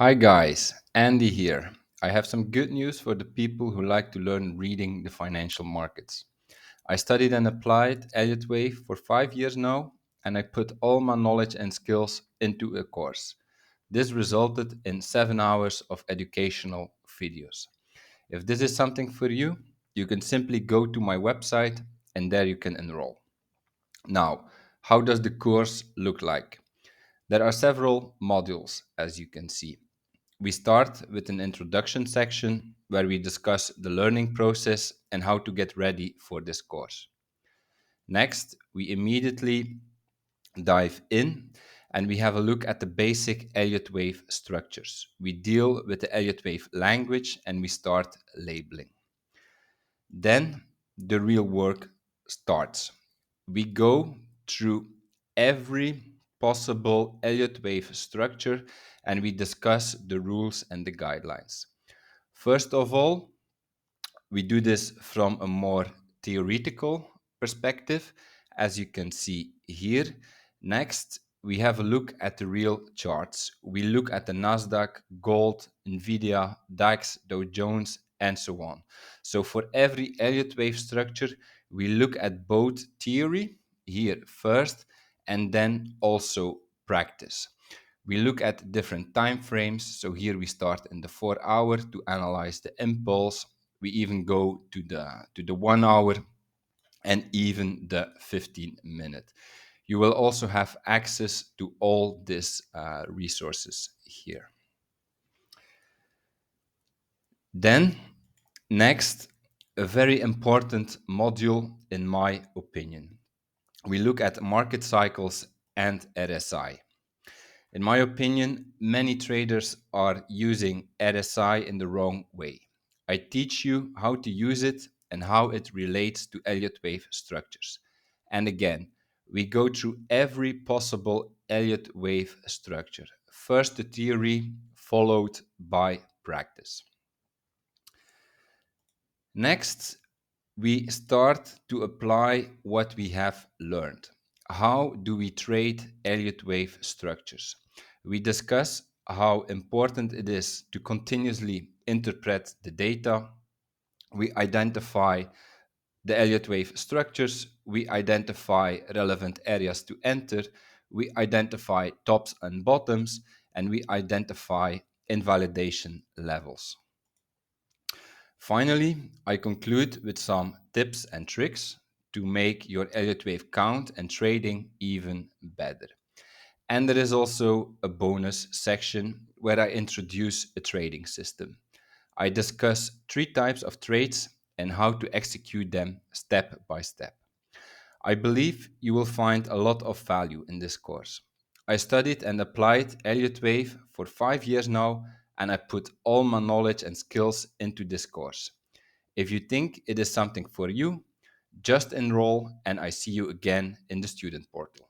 Hi guys, Andy here. I have some good news for the people who like to learn reading the financial markets. I studied and applied Elliott Wave for 5 years now, and I put all my knowledge and skills into a course. This resulted in 7 hours of educational videos. If this is something for you, you can simply go to my website and there you can enroll. Now, how does the course look like? There are several modules, as you can see. We start with an introduction section where we discuss the learning process and how to get ready for this course. Next, we immediately dive in and we have a look at the basic Elliott Wave structures. We deal with the Elliott Wave language and we start labeling. Then the real work starts. We go through every possible Elliott Wave structure and we discuss the rules and the guidelines. First of all, we do this from a more theoretical perspective, as you can see here. Next, we have a look at the real charts. We look at the Nasdaq, gold, Nvidia, DAX, Dow Jones, and so on. So for every Elliott wave structure, we look at both theory here first and then also practice. We look at different time frames. So here we start in the 4 hour to analyze the impulse. We even go to the 1 hour and even the 15 minute. You will also have access to all these resources here. Then, next, a very important module, in my opinion. We look at market cycles and RSI. In my opinion, many traders are using RSI in the wrong way. I teach you how to use it and how it relates to Elliott wave structures. And again, we go through every possible Elliott wave structure. First the theory, followed by practice. Next, we start to apply what we have learned. How do we trade Elliott wave structures? We discuss how important it is to continuously interpret the data. We identify the Elliott wave structures. We identify relevant areas to enter. We identify tops and bottoms, and we identify invalidation levels. Finally, I conclude with some tips and tricks to make your Elliott Wave count and trading even better. And there is also a bonus section where I introduce a trading system. I discuss 3 types of trades and how to execute them step by step. I believe you will find a lot of value in this course. I studied and applied Elliott Wave for 5 years now, and I put all my knowledge and skills into this course. If you think it is something for you, just enroll and I see you again in the student portal.